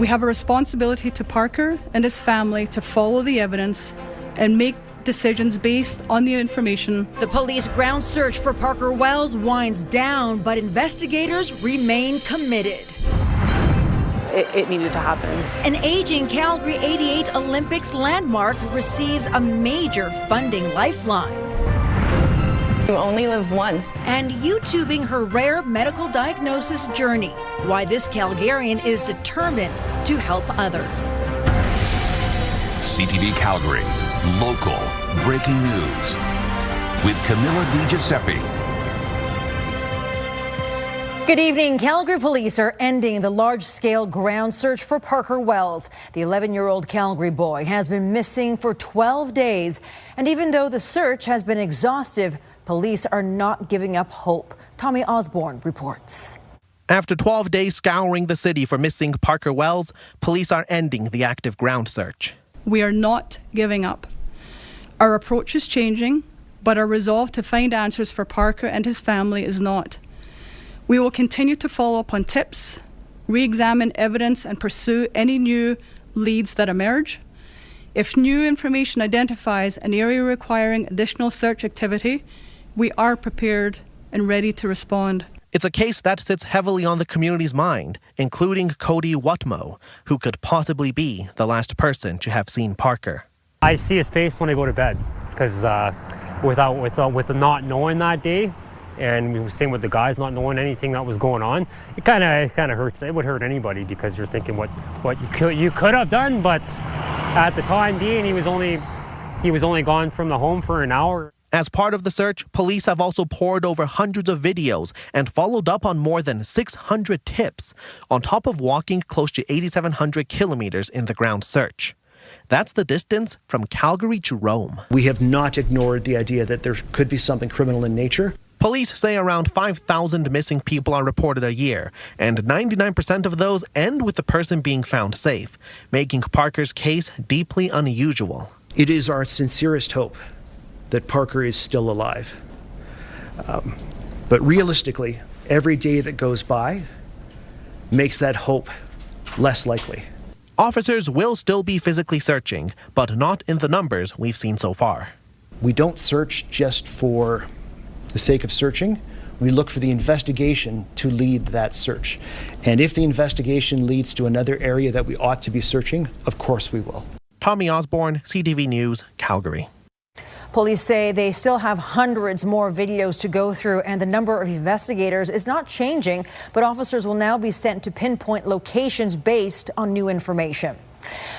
We have a responsibility to Parker and his family to follow the evidence and make decisions based on the information. The police ground search for Parker Wells winds down, but investigators remain committed. It needed to happen. An aging Calgary 88 Olympics landmark receives a major funding lifeline. You only live once. And YouTubing her rare medical diagnosis journey. Why this Calgarian is determined to help others. CTV Calgary, local breaking news with Camilla DiGiuseppe. Good evening. Calgary police are ending the large-scale ground search for Parker Wells. The 11-year-old Calgary boy has been missing for 12 days. And even though the search has been exhaustive, police are not giving up hope. Tommy Osborne reports. After 12 days scouring the city for missing Parker Wells, police are ending the active ground search. We are not giving up. Our approach is changing, but our resolve to find answers for Parker and his family is not. We will continue to follow up on tips, re-examine evidence, and pursue any new leads that emerge. If new information identifies an area requiring additional search activity, we are prepared and ready to respond. It's a case that sits heavily on the community's mind, including Cody Whatmo, who could possibly be the last person to have seen Parker. I see his face when I go to bed, because with the not knowing that day, and same with the guys not knowing anything that was going on, it kind of hurts. It would hurt anybody because you're thinking what you could have done, but at the time being, he was only gone from the home for an hour. As part of the search, police have also pored over hundreds of videos and followed up on more than 600 tips, on top of walking close to 8,700 kilometers in the ground search. That's the distance from Calgary to Rome. We have not ignored the idea that there could be something criminal in nature. Police say around 5,000 missing people are reported a year, and 99% of those end with the person being found safe, making Parker's case deeply unusual. It is our sincerest hope that Parker is still alive. But realistically, every day that goes by makes that hope less likely. Officers will still be physically searching, but not in the numbers we've seen so far. We don't search just for the sake of searching. We look for the investigation to lead that search. And if the investigation leads to another area that we ought to be searching, of course we will. Tommy Osborne, CTV News, Calgary. Police say they still have hundreds more videos to go through, and the number of investigators is not changing, but officers will now be sent to pinpoint locations based on new information.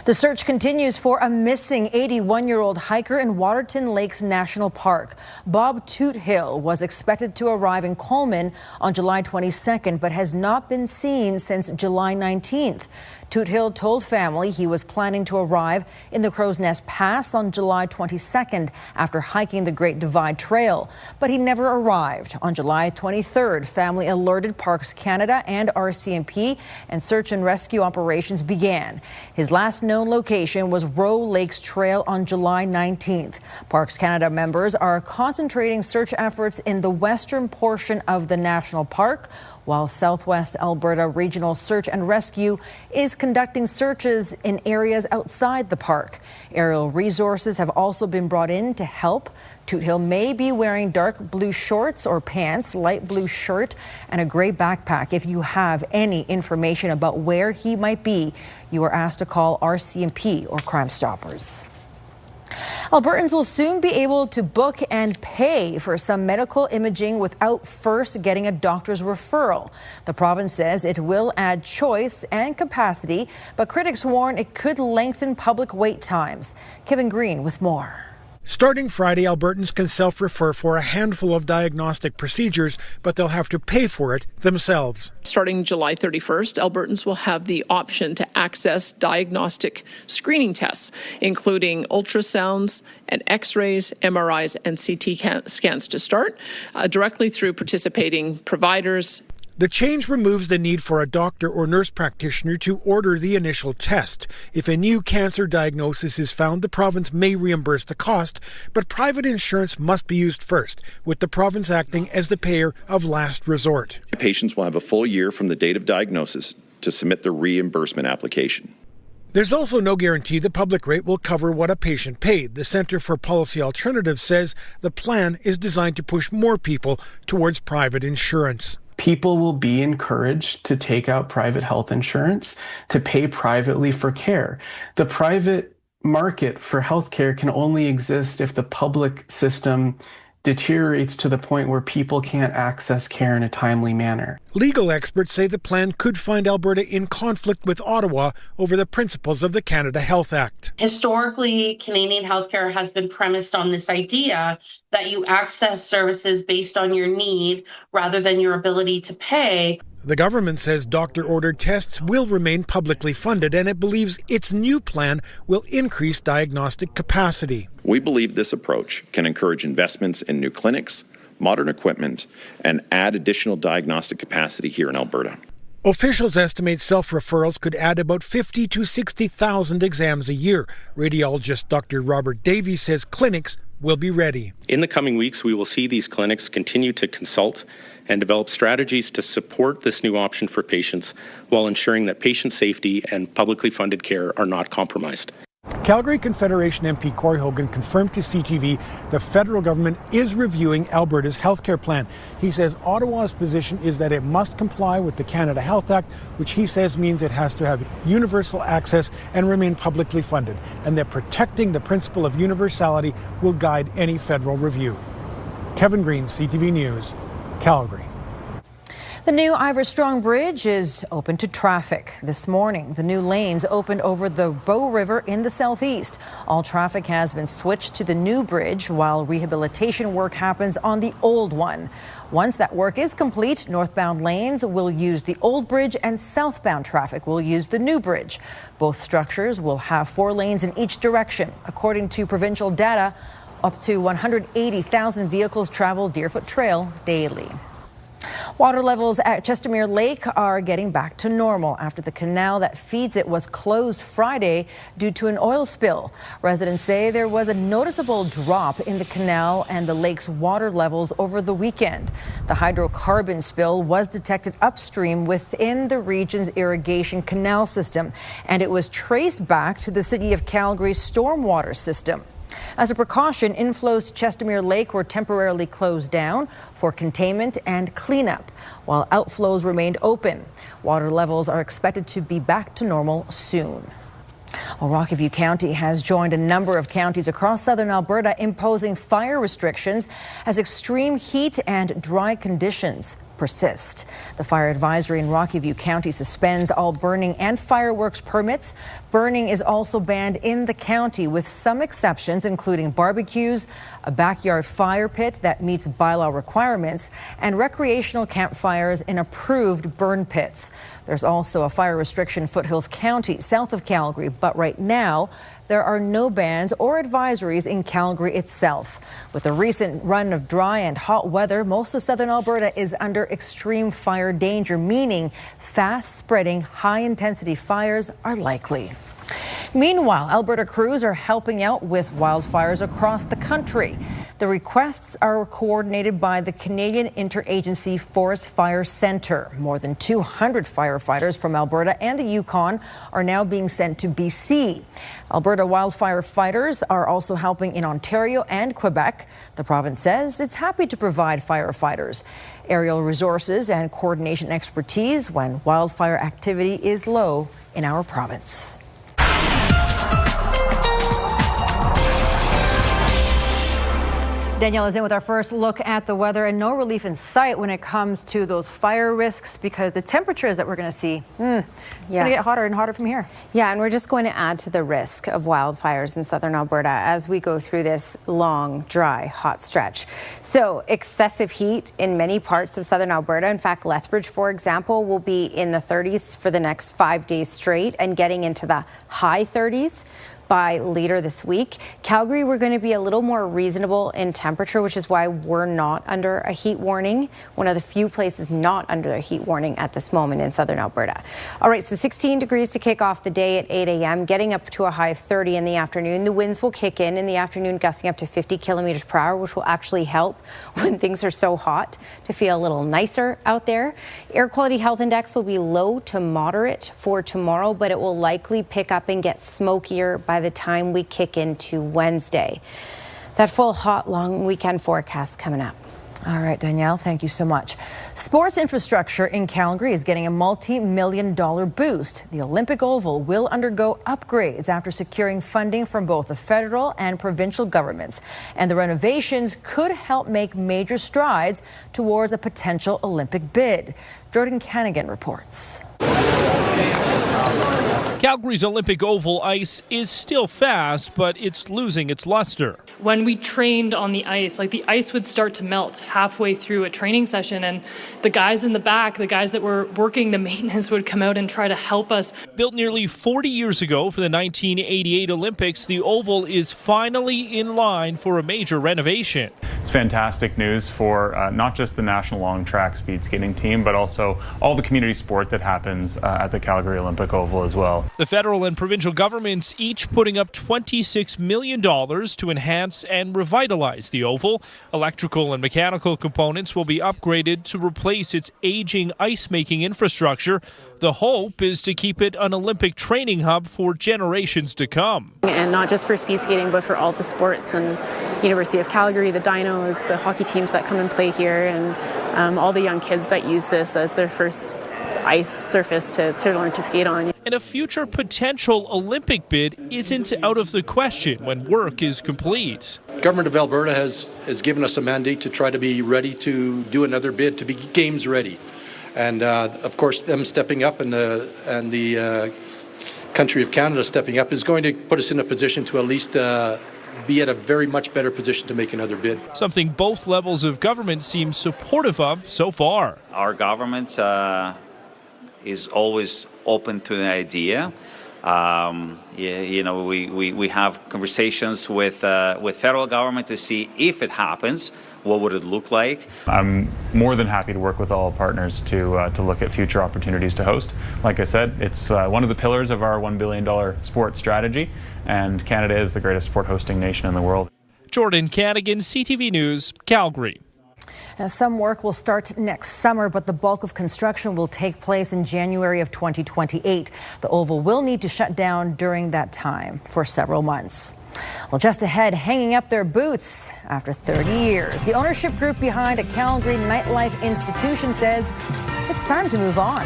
The search continues for a missing 81-year-old hiker in Waterton Lakes National Park. Bob Toothill was expected to arrive in Coleman on July 22nd, but has not been seen since July 19th. Toothill told family he was planning to arrive in the Crow's Nest Pass on July 22nd after hiking the Great Divide Trail, but he never arrived. On July 23rd, family alerted Parks Canada and RCMP, and search and rescue operations began. His last known location was Roe Lakes Trail on July 19th. Parks Canada members are concentrating search efforts in the western portion of the national park, while Southwest Alberta Regional Search and Rescue is conducting searches in areas outside the park. Aerial resources have also been brought in to help. Toothill may be wearing dark blue shorts or pants, light blue shirt, and a gray backpack. If you have any information about where he might be, you are asked to call RCMP or Crime Stoppers. Albertans will soon be able to book and pay for some medical imaging without first getting a doctor's referral. The province says it will add choice and capacity, but critics warn it could lengthen public wait times. Kevin Green with more. Starting Friday, Albertans can self-refer for a handful of diagnostic procedures, but they'll have to pay for it themselves. Starting July 31st, Albertans will have the option to access diagnostic screening tests, including ultrasounds and X-rays, MRIs, and CT scans to start, directly through participating providers. The change removes the need for a doctor or nurse practitioner to order the initial test. If a new cancer diagnosis is found, the province may reimburse the cost, but private insurance must be used first, with the province acting as the payer of last resort. Patients will have a full year from the date of diagnosis to submit the reimbursement application. There's also no guarantee the public rate will cover what a patient paid. The Centre for Policy Alternatives says the plan is designed to push more people towards private insurance. People will be encouraged to take out private health insurance, to pay privately for care. The private market for healthcare can only exist if the public system deteriorates to the point where people can't access care in a timely manner. Legal experts say the plan could find Alberta in conflict with Ottawa over the principles of the Canada Health Act. Historically, Canadian healthcare has been premised on this idea that you access services based on your need rather than your ability to pay. The government says doctor-ordered tests will remain publicly funded, and it believes its new plan will increase diagnostic capacity. We believe this approach can encourage investments in new clinics, modern equipment, and add additional diagnostic capacity here in Alberta. Officials estimate self-referrals could add about 50 to 60,000 exams a year. Radiologist Dr. Robert Davies says clinics will be ready. In the coming weeks, we will see these clinics continue to consult and develop strategies to support this new option for patients while ensuring that patient safety and publicly funded care are not compromised. Calgary Confederation MP Corey Hogan confirmed to CTV the federal government is reviewing Alberta's healthcare plan. He says Ottawa's position is that it must comply with the Canada Health Act, which he says means it has to have universal access and remain publicly funded, and that protecting the principle of universality will guide any federal review. Kevin Green, CTV News, Calgary. The new Ivor Strong Bridge is open to traffic. This morning, the new lanes opened over the Bow River in the southeast. All traffic has been switched to the new bridge while rehabilitation work happens on the old one. Once that work is complete, northbound lanes will use the old bridge and southbound traffic will use the new bridge. Both structures will have 4 lanes in each direction. According to provincial data, up to 180,000 vehicles travel Deerfoot Trail daily. Water levels at Chestermere Lake are getting back to normal after the canal that feeds it was closed Friday due to an oil spill. Residents say there was a noticeable drop in the canal and the lake's water levels over the weekend. The hydrocarbon spill was detected upstream within the region's irrigation canal system, and it was traced back to the City of Calgary's stormwater system. As a precaution, inflows to Chestermere Lake were temporarily closed down for containment and cleanup, while outflows remained open. Water levels are expected to be back to normal soon. Well, Rocky County has joined a number of counties across southern Alberta imposing fire restrictions as extreme heat and dry conditions persist. The fire advisory in Rocky County suspends all burning and fireworks permits. Burning is also banned in the county with some exceptions, including barbecues, a backyard fire pit that meets bylaw requirements, and recreational campfires in approved burn pits. There's also a fire restriction in Foothills County, south of Calgary, but right now there are no bans or advisories in Calgary itself. With the recent run of dry and hot weather, most of southern Alberta is under extreme fire danger, meaning fast-spreading, high-intensity fires are likely. Meanwhile, Alberta crews are helping out with wildfires across the country. The requests are coordinated by the Canadian Interagency Forest Fire Centre. More than 200 firefighters from Alberta and the Yukon are now being sent to BC. Alberta wildfire fighters are also helping in Ontario and Quebec. The province says it's happy to provide firefighters aerial resources and coordination expertise when wildfire activity is low in our province. Danielle is in with our first look at the weather, and no relief in sight when it comes to those fire risks because the temperatures that we're going to see, it's going to get hotter and hotter from here. Yeah, and we're just going to add to the risk of wildfires in southern Alberta as we go through this long, dry, hot stretch. So excessive heat in many parts of southern Alberta. In fact, Lethbridge, for example, will be in the 30s for the next 5 days straight and getting into the high 30s by later this week. Calgary, we're going to be a little more reasonable in temperature, which is why we're not under a heat warning. One of the few places not under a heat warning at this moment in southern Alberta. All right, so 16 degrees to kick off the day at 8 a.m., getting up to a high of 30 in the afternoon. The winds will kick in the afternoon, gusting up to 50 kilometers per hour, which will actually help when things are so hot to feel a little nicer out there. Air quality health index will be low to moderate for tomorrow, but it will likely pick up and get smokier by the time we kick into Wednesday. That full hot long weekend forecast coming up. All right, Danielle, thank you so much. Sports infrastructure in Calgary is getting a multi-million-dollar boost. The Olympic Oval will undergo upgrades after securing funding from both the federal and provincial governments. And the renovations could help make major strides towards a potential Olympic bid. Jordan Canigan reports. Calgary's Olympic Oval ice is still fast, but it's losing its luster. When we trained on the ice, like the ice would start to melt halfway through a training session, and the guys in the back, the guys that were working the maintenance, would come out and try to help us. Built nearly 40 years ago for the 1988 Olympics, the Oval is finally in line for a major renovation. It's fantastic news for not just the national long track speed skating team, but also all the community sport that happens at the Calgary Olympic Oval as well. The federal and provincial governments each putting up $26 million to enhance and revitalize the Oval. Electrical and mechanical components will be upgraded to replace its aging ice-making infrastructure. The hope is to keep it an Olympic training hub for generations to come. And not just for speed skating, but for all the sports. And University of Calgary, the Dinos, the hockey teams that come and play here, and all the young kids that use this as their first ice surface to learn to skate on. And a future potential Olympic bid isn't out of the question when work is complete. Government of Alberta has given us a mandate to try to be ready to do another bid, to be games ready. And of course, them stepping up and the country of Canada stepping up is going to put us in a position to at least be at a very much better position to make another bid. Something both levels of government seem supportive of so far. Our government is always open to the idea. We have conversations with federal government to see if it happens, what would it look like. I'm more than happy to work with all partners to look at future opportunities to host. Like I said, it's one of the pillars of our $1 billion sports strategy, and Canada is the greatest sport hosting nation in the world. Jordan Canigan, CTV News, Calgary. Now, some work will start next summer, but the bulk of construction will take place in January of 2028. The Oval will need to shut down during that time for several months. Well, just ahead, hanging up their boots after 30 years. The ownership group behind a Calgary nightlife institution says it's time to move on.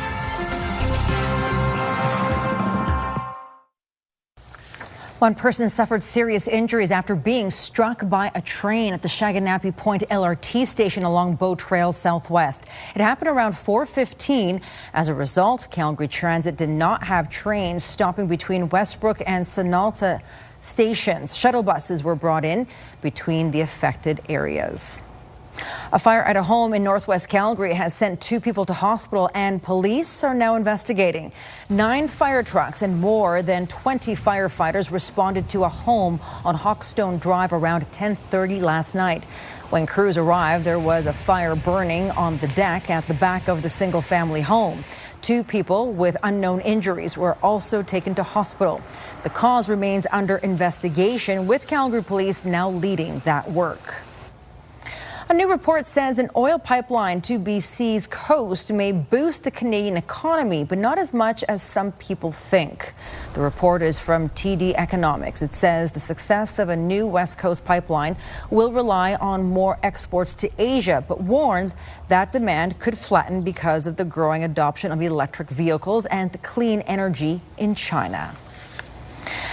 One person suffered serious injuries after being struck by a train at the Shaganappi Point LRT station along Bow Trail Southwest. It happened around 4:15. As a result, Calgary Transit did not have trains stopping between Westbrook and Sonalta stations. Shuttle buses were brought in between the affected areas. A fire at a home in northwest Calgary has sent 2 people to hospital, and police are now investigating. 9 fire trucks and more than 20 firefighters responded to a home on Hawkstone Drive around 10:30 last night. When crews arrived, there was a fire burning on the deck at the back of the single-family home. 2 people with unknown injuries were also taken to hospital. The cause remains under investigation, with Calgary police now leading that work. A new report says an oil pipeline to BC's coast may boost the Canadian economy, but not as much as some people think. The report is from TD Economics. It says the success of a new West Coast pipeline will rely on more exports to Asia, but warns that demand could flatten because of the growing adoption of electric vehicles and clean energy in China.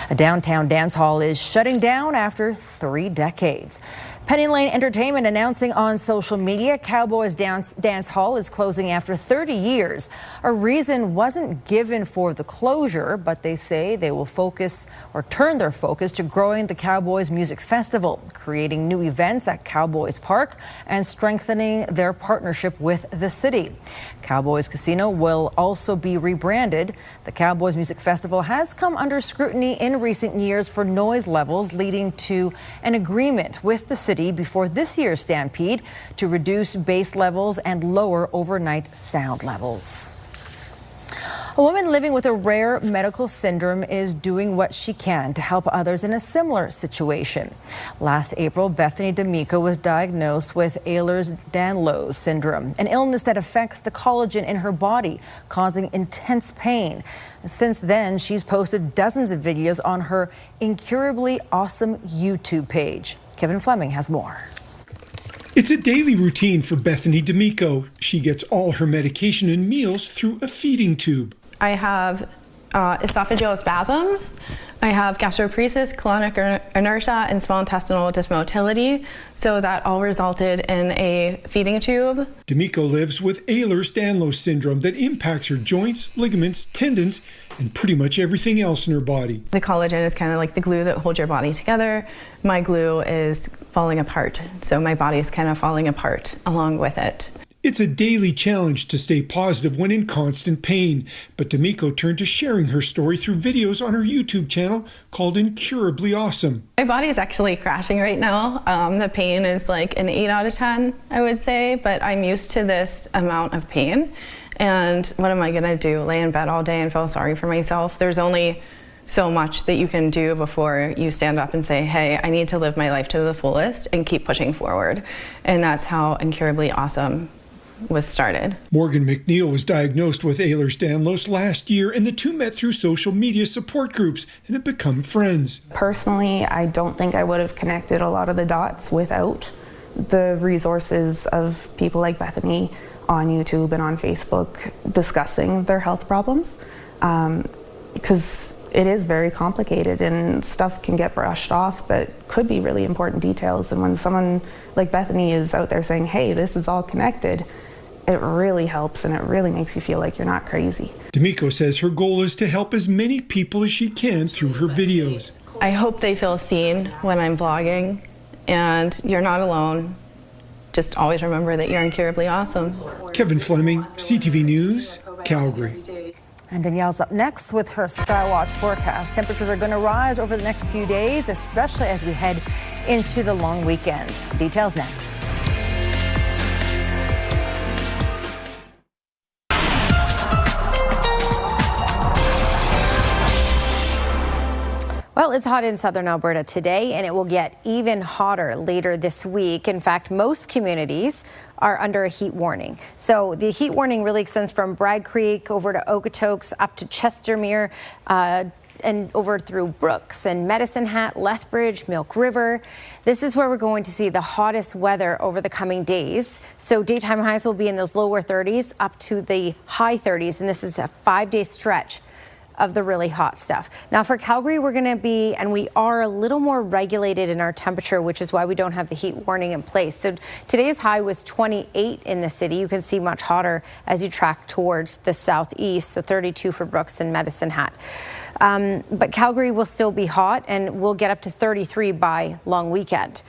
A downtown dance hall is shutting down after 3 decades. Penny Lane Entertainment announcing on social media Cowboys Dance Hall is closing after 30 years. A reason wasn't given for the closure, but they say they will turn their focus to growing the Cowboys Music Festival, creating new events at Cowboys Park, and strengthening their partnership with the city. Cowboys Casino will also be rebranded. The Cowboys Music Festival has come under scrutiny in recent years for noise levels, leading to an agreement with the city before this year's Stampede to reduce bass levels and lower overnight sound levels. A woman living with a rare medical syndrome is doing what she can to help others in a similar situation. Last April, Bethany D'Amico was diagnosed with Ehlers-Danlos syndrome, an illness that affects the collagen in her body, causing intense pain. Since then, she's posted dozens of videos on her Incurably Awesome YouTube page. Kevin Fleming has more. It's a daily routine for Bethany D'Amico. She gets all her medication and meals through a feeding tube. I have esophageal spasms. I have gastroparesis, colonic inertia, and small intestinal dysmotility. So that all resulted in a feeding tube. D'Amico lives with Ehlers-Danlos syndrome that impacts her joints, ligaments, tendons, and pretty much everything else in her body. The collagen is kind of like the glue that holds your body together. My glue is falling apart, so my body is kind of falling apart along with it. It's a daily challenge to stay positive when in constant pain, but D'Amico turned to sharing her story through videos on her YouTube channel called Incurably Awesome. My body is actually crashing right now. The pain is like an 8 out of 10, I would say, but I'm used to this amount of pain. And what am I gonna do? Lay in bed all day and feel sorry for myself? There's only so much that you can do before you stand up and say, hey, I need to live my life to the fullest and keep pushing forward. And that's how Incurably Awesome was started. Morgan McNeil was diagnosed with Ehlers-Danlos last year, and the two met through social media support groups and have become friends. Personally, I don't think I would have connected a lot of the dots without the resources of people like Bethany on YouTube and on Facebook discussing their health problems, because it is very complicated and stuff can get brushed off that could be really important details. And when someone like Bethany is out there saying, hey, this is all connected, it really helps and it really makes you feel like you're not crazy. D'Amico says her goal is to help as many people as she can through her videos. I hope they feel seen when I'm vlogging, and you're not alone. Just always remember that you're incurably awesome. Kevin Fleming, CTV News, Calgary. And Danielle's up next with her Skywatch forecast. Temperatures are going to rise over the next few days, especially as we head into the long weekend. Details next. Well, it's hot in southern Alberta today, and it will get even hotter later this week. In fact, most communities are under a heat warning. So the heat warning really extends from Bragg Creek over to Okotoks up to Chestermere, and over through Brooks and Medicine Hat, Lethbridge, Milk River. This is where we're going to see the hottest weather over the coming days. So daytime highs will be in those lower 30s up to the high 30s, and this is a 5-day stretch of the really hot stuff. Now for Calgary, we're going to be, and we are a little more regulated in our temperature, which is why we don't have the heat warning in place. So today's high was 28 in the city. You can see much hotter as you track towards the southeast, so 32 for Brooks and Medicine Hat. But Calgary will still be hot, and we'll get up to 33 by long weekend.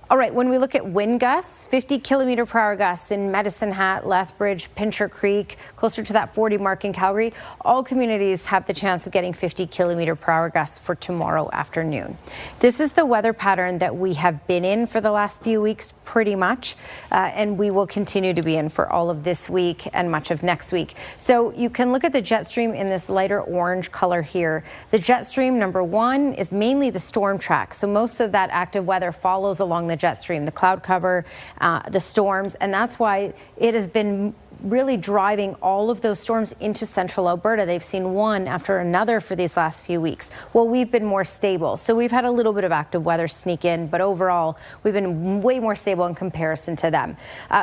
All right, when we look at wind gusts, 50 kilometer per hour gusts in Medicine Hat, Lethbridge, Pincher Creek, closer to that 40 mark in Calgary. All communities have the chance of getting 50 kilometer per hour gusts for tomorrow afternoon. This is the weather pattern that we have been in for the last few weeks, pretty much, and we will continue to be in for all of this week and much of next week. So you can look at the jet stream in this lighter orange color here. The jet stream, number one, is mainly the storm track. So most of that active weather follows along the jet stream, the cloud cover, the storms, and that's why it has been really driving all of those storms into central Alberta. They've seen one after another for these last few weeks. Well, we've been more stable. So we've had a little bit of active weather sneak in, but overall, we've been way more stable in comparison to them.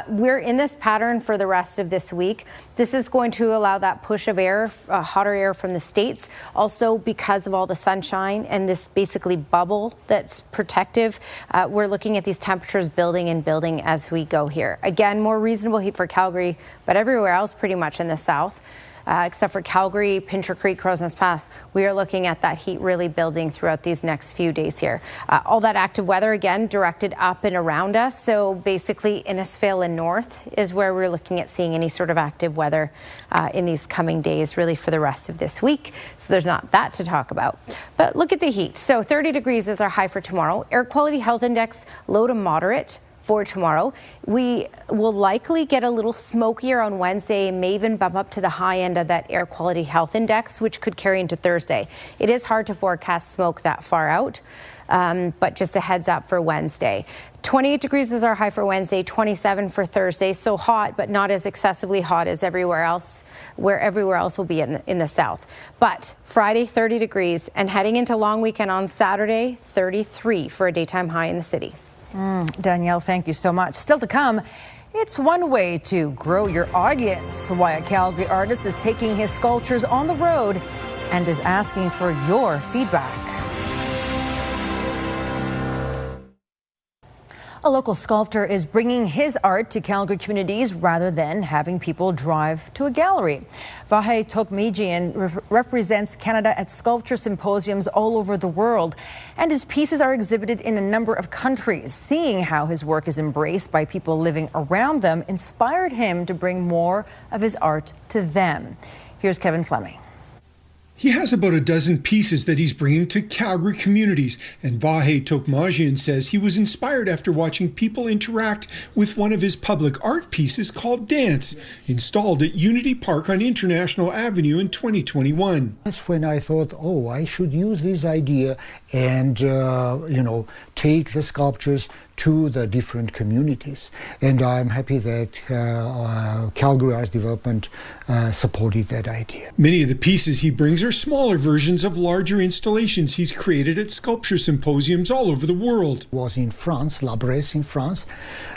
We're in this pattern for the rest of this week. This is going to allow that push of air, hotter air from the States. Also, because of all the sunshine and this basically bubble that's protective, we're looking at these temperatures building and building as we go here. Again, more reasonable heat for Calgary, but everywhere else pretty much in the south. Except for Calgary, Pincher Creek, Crowsnest Pass, we are looking at that heat really building throughout these next few days here. All that active weather, again, directed up and around us. So basically, Innisfail and north is where we're looking at seeing any sort of active weather in these coming days, really for the rest of this week. So there's not that to talk about. But look at the heat. So 30 degrees is our high for tomorrow. Air quality health index, low to moderate for tomorrow. We will likely get a little smokier on Wednesday and may even bump up to the high end of that air quality health index, which could carry into Thursday. It is hard to forecast smoke that far out, but just a heads up for Wednesday. 28 degrees is our high for Wednesday, 27 for Thursday. So hot, but not as excessively hot as everywhere else, where everywhere else will be in the south. But Friday, 30 degrees, and heading into long weekend on Saturday, 33 for a daytime high in the city. Danielle, thank you so much. Still to come, it's one way to grow your audience. Why a Calgary artist is taking his sculptures on the road and is asking for your feedback. A local sculptor is bringing his art to Calgary communities rather than having people drive to a gallery. Vahe Tokmejian represents Canada at sculpture symposiums all over the world, and his pieces are exhibited in a number of countries. Seeing how his work is embraced by people living around them inspired him to bring more of his art to them. Here's Kevin Fleming. He has about a dozen pieces that he's bringing to Calgary communities, and Vahe Tokmejian says he was inspired after watching people interact with one of his public art pieces called Dance, installed at Unity Park on International Avenue in 2021. That's when I thought, oh, I should use this idea and, take the sculptures to the different communities. And I'm happy that Calgary Arts Development supported that idea. Many of the pieces he brings are smaller versions of larger installations he's created at sculpture symposiums all over the world. Was in France, La Bresse in France.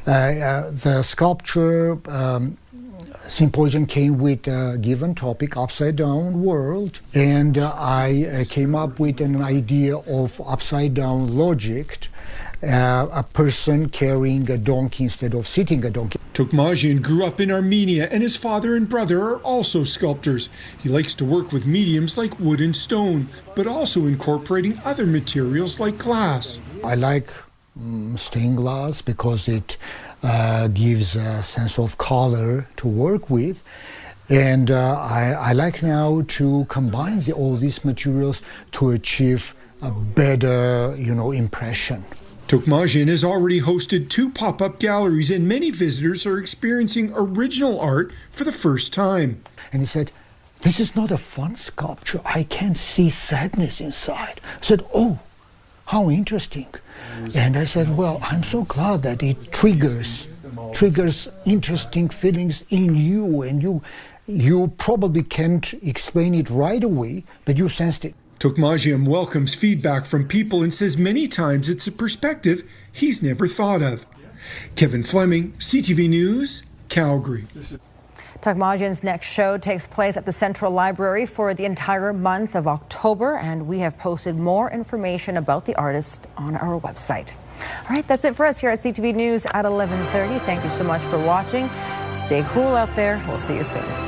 The sculpture symposium came with a given topic, upside down world, and I came up with an idea of upside down logic. A person carrying a donkey instead of sitting a donkey. Tokmejian grew up in Armenia, and his father and brother are also sculptors. He likes to work with mediums like wood and stone, but also incorporating other materials like glass. I like stained glass because it gives a sense of color to work with. And I like now to combine all these materials to achieve a better, impression. Tokmejian has already hosted 2 pop-up galleries, and many visitors are experiencing original art for the first time. And he said, this is not a fun sculpture. I can't see sadness inside. I said, oh, how interesting. And I said, well, I'm so glad that it triggers interesting feelings in you, and you probably can't explain it right away, but you sensed it. Tokmejian welcomes feedback from people and says many times it's a perspective he's never thought of. Kevin Fleming, CTV News, Calgary. Tokmejian's next show takes place at the Central Library for the entire month of October, and we have posted more information about the artist on our website. All right, that's it for us here at CTV News at 11:30. Thank you so much for watching. Stay cool out there. We'll see you soon.